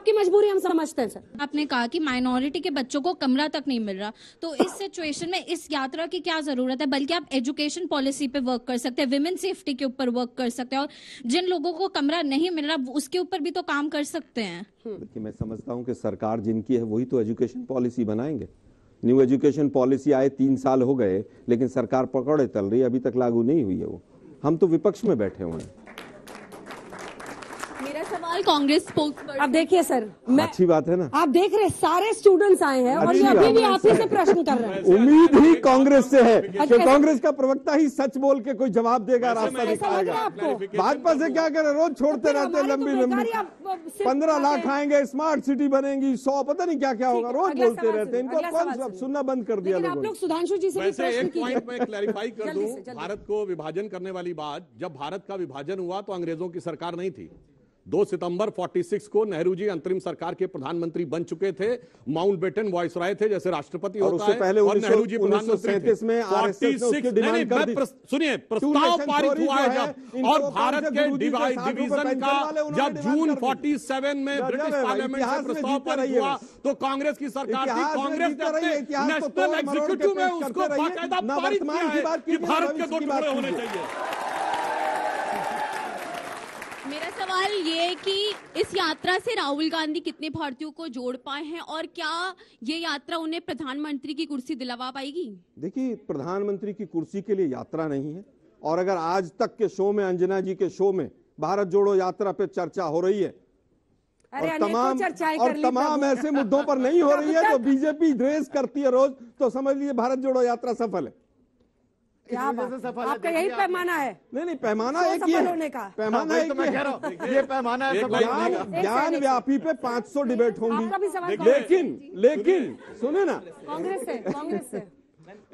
आपकी मजबूरी हम समझते हैं सर। आपने कहा कि माइनॉरिटी के बच्चों को कमरा तक नहीं मिल रहा, तो इस सिचुएशन में इस यात्रा की क्या जरूरत है? बल्कि आप एजुकेशन पॉलिसी पे वर्क कर सकते हैं, विमेन सेफ्टी के ऊपर वर्क कर सकते हैं, और जिन लोगों को कमरा नहीं मिल रहा उसके ऊपर भी तो काम कर सकते हैं। देखिए, मैं समझता हूं कि सरकार जिनकी है वही तो एजुकेशन पॉलिसी बनाएंगे। न्यू एजुकेशन पॉलिसी आए 3 साल हो गए, लेकिन सरकार पकड़े चल रही है, अभी तक लागू नहीं हुई है वो। हम तो विपक्ष में बैठे हुए हैं। मेरा सवाल कांग्रेस स्पोक्सपर्सन। अब देखिए सर, मैं अच्छी बात है ना, आप देख रहे सारे स्टूडेंट्स आए हैं और ये अभी भी आप ही से प्रश्न कर रहे हैं। उम्मीद ही कांग्रेस से है कि कांग्रेस का प्रवक्ता ही सच बोल के कोई जवाब देगा, रास्ता दिखाएगा। भाजपा से क्या करे, रोज छोड़ते रहते हैं लंबी लंबी। 15 लाख आएंगे, स्मार्ट सिटी बनेगी, 100 पता नहीं क्या क्या होगा, रोज बोलते रहते हैं। इनको कौन सुनना बंद कर दिया लोगों ने? आप लोग सुधांशु जी से भी प्रश्न एक कीजिए। पॉइंट में क्लैरिफाई कर दूं, भारत को विभाजन करने वाली बात, जब भारत का विभाजन हुआ तो अंग्रेजों की सरकार नहीं थी। 2 सितंबर 46 को नेहरू जी अंतरिम सरकार के प्रधानमंत्री बन चुके थे। माउंटबेटन वायसराय थे, जैसे राष्ट्रपति होता है, पहले और नेहरू जी प्रधानमंत्री थे। 1937 में आरएसएस ने उसकी डिमांड कर दी। सुनिए, प्रस्ताव पारित हुआ है जब, और भारत के डिवीजन का जब जून 47 में ब्रिटिश पार्लियामेंट से प्रस्ताव पारित हुआ तो कांग्रेस की सरकार थी। कांग्रेस ने अपने नेशनल एग्जीक्यूटिव में उसको बाकायदा पारित किया है कि भारत के 2 टुकड़े होने चाहिए। मेरा सवाल ये है कि इस यात्रा से राहुल गांधी कितने भारतीयों को जोड़ पाए हैं, और क्या ये यात्रा उन्हें प्रधानमंत्री की कुर्सी दिलवा पाएगी? देखिए, प्रधानमंत्री की कुर्सी के लिए यात्रा नहीं है। और अगर आज तक के शो में, अंजना जी के शो में भारत जोड़ो यात्रा पे चर्चा हो रही है और तमाम ऐसे मुद्दों पर नहीं हो रही है जो बीजेपी रेस करती है रोज, तो समझ लीजिए भारत जोड़ो यात्रा सफल है। क्या बात, आपका यही पैमाना है? नहीं, पैमाना एक ही है, पैमाना एक ही है, ये पैमाना है। ज्ञान व्यापी पे 500 डिबेट होंगी, लेकिन सुने ना, कांग्रेस से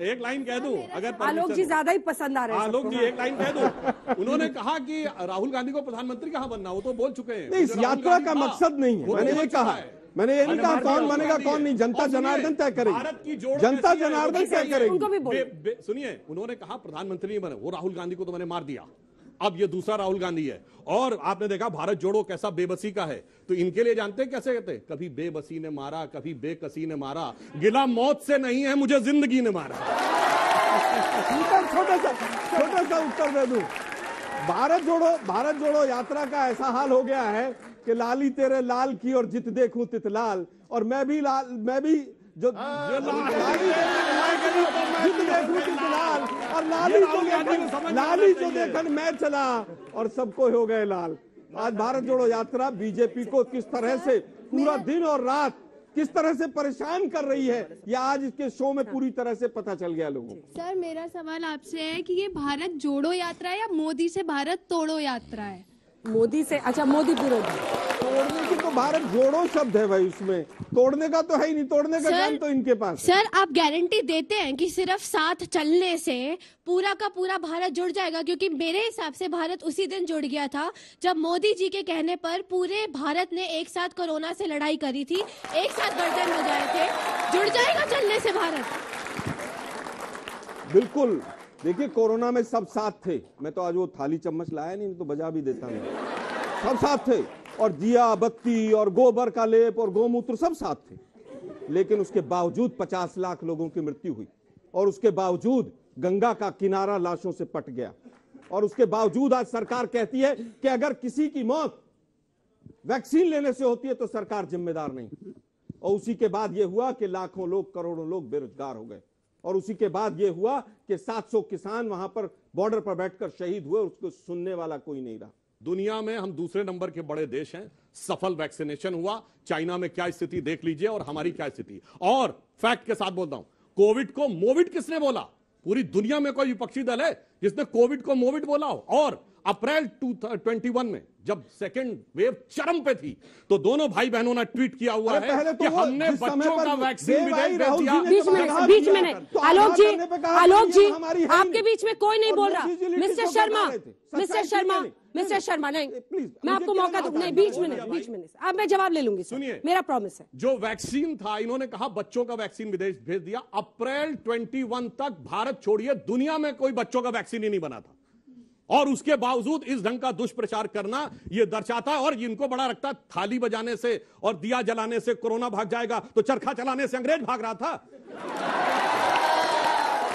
एक लाइन कह दूं, अगर आलोक जी ज्यादा ही पसंद आ रहे हैं। आलोक जी एक लाइन कह दूं, उन्होंने कहा कि राहुल गांधी को प्रधानमंत्री कहां बनना, वो तो बोल चुके हैं। नहीं, इस यात्रा का मकसद नहीं है, मैंने ये कहा है। मैंने ये नहीं कहा कौन बनेगा कौन नहीं, जनता जनार्दन तय करेगी, जनता जनार्दन तय करेगी। सुनिए, उन्होंने कहा प्रधानमंत्री नहीं बने, वो राहुल गांधी को तो मैंने मार दिया, अब ये दूसरा राहुल गांधी है। और आपने देखा भारत जोड़ो कैसा बेबसी का है, तो इनके लिए जानते हैं कैसे कहते हैं, कभी बेबसी ने मारा, कभी बेकसी ने मारा, गिला मौत से नहीं है, मुझे जिंदगी ने मारा। छोटा सा उत्तर दे दूं, भारत जोड़ो यात्रा का ऐसा हाल हो गया है कि लाली तेरे लाल की और जित देखूं तित लाल, और मैं भी जो जित देखूं तित लाल, और लाली जो देखन मैं चला और सबको हो गए लाल। आज भारत जोड़ो यात्रा बीजेपी को किस तरह से पूरा दिन और रात किस तरह से परेशान कर रही है, यह आज इसके शो में पूरी तरह से पता चल गया लोगों को। सर, मेरा सवाल आपसे है कि ये भारत जोड़ो यात्रा है या मोदी से भारत तोड़ो यात्रा है? मोदी से, अच्छा मोदी विरोधी। तोड़ने की तो भारत जोड़ो शब्द है भाई, उसमें तोड़ने का तो है ही नहीं, तोड़ने का काम तो इनके पास। सर, आप गारंटी देते हैं कि सिर्फ साथ चलने से पूरा का पूरा भारत जुड़ जाएगा? क्योंकि मेरे हिसाब से भारत उसी दिन जुड़ गया था जब मोदी जी के कहने पर पूरे भारत ने एक साथ कोरोना से लड़ाई करी थी, एक साथ गर्दन बजाए थे। जुड़ जाएगा चलने से भारत? बिल्कुल। देखिए, कोरोना में सब साथ थे, मैं तो आज वो थाली चम्मच लाया नहीं तो बजा भी देता मैं। सब साथ थे, और दिया बत्ती और गोबर का लेप और गोमूत्र सब साथ थे, लेकिन उसके बावजूद 50 लाख लोगों की मृत्यु हुई, और उसके बावजूद गंगा का किनारा लाशों से पट गया, और उसके बावजूद आज सरकार कहती है कि अगर किसी की मौत वैक्सीन लेने से होती है तो सरकार जिम्मेदार नहीं। और उसी के बाद यह हुआ कि लाखों लोग, करोड़ों लोग बेरोजगार हो गए, और उसी के बाद यह हुआ कि 700 किसान वहां पर बॉर्डर पर बैठकर शहीद हुए, उसको सुनने वाला कोई नहीं रहा। दुनिया में हम दूसरे नंबर के बड़े देश हैं, सफल वैक्सीनेशन हुआ। चाइना में क्या स्थिति देख लीजिए और हमारी क्या स्थिति। और फैक्ट के साथ बोलता हूं, कोविड को मोविड किसने बोला? पूरी दुनिया में कोई विपक्षी दल है जिसने कोविड को मोविड बोला हो? और अप्रैल 2021 में जब सेकेंड वेव चरम पे थी तो दोनों भाई बहनों ने ट्वीट किया हुआ है कि हमने बच्चों का वैक्सीन विदेश भेज दिया। बीच में नहीं, आलोक जी आपके बीच में कोई नहीं बोल रहा। मिस्टर शर्मा नहीं, मैं आपको मौका दूं। नहीं, बीच में नहीं, अब मैं जवाब ले लूंगी। सुनिए, मेरा प्रॉमिस है। जो वैक्सीन था, इन्होंने कहा बच्चों का वैक्सीन विदेश भेज दिया। अप्रैल 21 तक भारत छोड़िए, दुनिया में कोई बच्चों का वैक्सीन ही नहीं बना था। और उसके बावजूद इस ढंग का दुष्प्रचार करना यह दर्शाता है। और इनको बड़ा रखता, थाली बजाने से और दिया जलाने से कोरोना भाग जाएगा, तो चरखा चलाने से अंग्रेज भाग रहा था।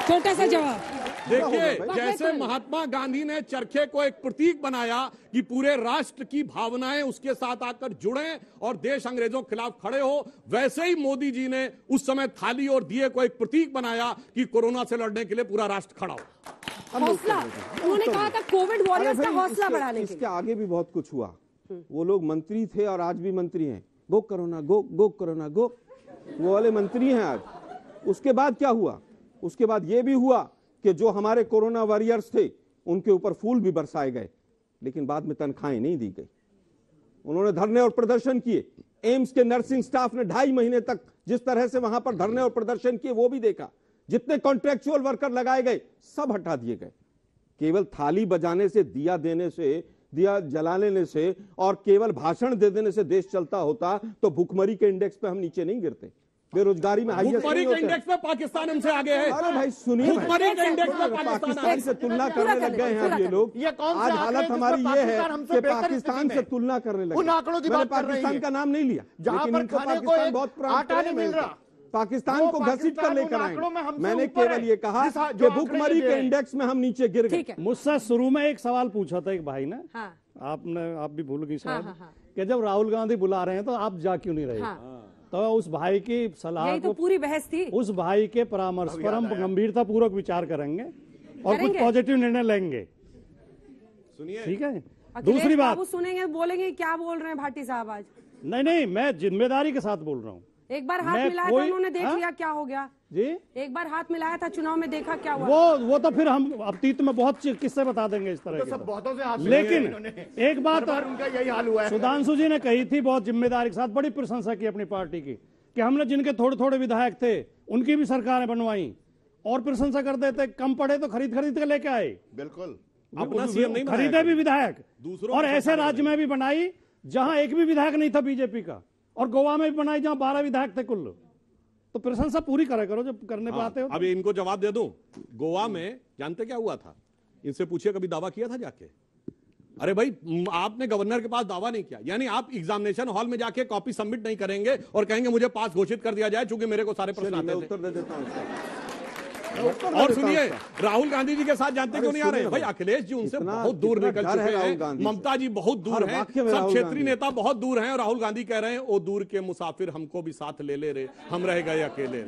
छोटा सा जवाब। देखिए, जैसे महात्मा गांधी ने चरखे को एक प्रतीक बनाया कि पूरे राष्ट्र की भावनाएं उसके साथ आकर जुड़े और देश अंग्रेजों के खिलाफ खड़े हो, वैसे ही मोदी जी ने उस समय थाली और दिए को एक प्रतीक बनाया कि कोरोना से लड़ने के लिए पूरा राष्ट्र खड़ा हो। हौसला, उन्होंने कहा था कोविड वॉरियर्स का हौसला बढ़ाने के लिए। इसके आगे भी बहुत कुछ हुआ। वो लोग मंत्री थे और आज भी मंत्री हैं। गो कोरोना गो, गो कोरोना गो, वो वाले मंत्री हैं आज। उसके बाद क्या हुआ? उसके बाद ये भी हुआ कि जो हमारे कोरोना वॉरियर्स थे उनके ऊपर फूल भी बरसाए गए, लेकिन बाद में तनख्वाहें नहीं दी गई। उन्होंने धरने और प्रदर्शन किए। एम्स के नर्सिंग स्टाफ ने 2.5 महीने तक जिस तरह से वहां पर धरने और प्रदर्शन किए वो भी देखा। जितने कॉन्ट्रेक्चुअल वर्कर लगाए गए सब हटा दिए गए। केवल थाली बजाने से, दिया देने से, दिया जला लेने से और केवल भाषण दे देने से देश चलता होता तो भूखमरी के इंडेक्स पे हम नीचे नहीं गिरते, बेरोजगारी में भूखमरी के इंडेक्स में पाकिस्तान हमसे आगे है। अरे भाई सुनिए, भूखमरी के इंडेक्स में पाकिस्तान से तुलना करने लग गए हैं ये लोग। आज हालत हमारी ये है कि पाकिस्तान से तुलना करने लगे। उन आंकड़ों की बात कर रही है। पाकिस्तान का नाम नहीं लिया, जहां लेकिन पर इनको खाने को पाकिस्तान एक बहुत आटा नहीं मिल रहा, पाकिस्तान को घसीट कर लेकर आए। मैंने केवल ये कहा कि भूखमरी के इंडेक्स में हम नीचे गिर गए। मुझसे शुरू में एक सवाल पूछा था एक भाई ने, आप भी भूल गई शायद, कि जब राहुल गांधी बुला रहे हैं तो आप जा क्यों नहीं रहे? तो उस भाई की सलाह यही तो पूरी बहस थी। उस भाई के परामर्श पर हम गंभीरता पूर्वक विचार करेंगे और कुछ पॉजिटिव निर्णय लेंगे। सुनिए, ठीक है। अखिलेश दूसरी बात, बाबू सुनेंगे, बोलेंगे क्या बोल रहे हैं भाटी साहब आज। नहीं, मैं जिम्मेदारी के साथ बोल रहा हूँ। एक बार हाथ मिलाया था उन्होंने, देख लिया क्या हो गया जी। एक बार हाथ मिलाया था चुनाव में, देखा क्या हुआ। वो तो फिर हम अतीत में बहुत किस्से बता देंगे इस तरह के। बहुतों से हाथ लेकिन एक बात उनका यही हाल हुआ है। सुधांशु जी ने कही थी बहुत जिम्मेदारी के साथ, बड़ी प्रशंसा की अपनी पार्टी की, कि हमने जिनके थोड़े थोड़े विधायक थे उनकी भी सरकारें बनवाई और प्रशंसा कर देते, कम पड़े तो खरीद के लेके आए। बिल्कुल, अपना सीएम नहीं खरीदे भी विधायक, दूसरों और ऐसे राज्य में भी बनाई जहां एक भी विधायक नहीं था बीजेपी का, और गोवा में भी बनाई जहां 12 विधायक थे कुल। तो प्रशंसा पूरी करा करो जब करने पे आते हो। अभी इनको जवाब दे दूं, गोवा में जानते क्या हुआ था? इनसे पूछिए कभी दावा किया था जाके? अरे भाई, आपने गवर्नर के पास दावा नहीं किया, यानी आप एग्जामिनेशन हॉल में जाके कॉपी सबमिट नहीं करेंगे और कहेंगे मुझे पास घोषित कर दिया जाए, चूंकि मेरे को सारे प्रश्न आते थे। उत्तर दे देता हूं। और सुनिए, राहुल गांधी जी के साथ जानते क्यों नहीं आ रहे? भाई अखिलेश जी उनसे बहुत दूर निकल चुके हैं, ममता जी बहुत दूर हैं, सब क्षेत्रीय नेता बहुत दूर हैं, और राहुल गांधी कह रहे हैं ओ दूर के मुसाफिर हमको भी साथ ले ले रे, हम रह गए अकेले।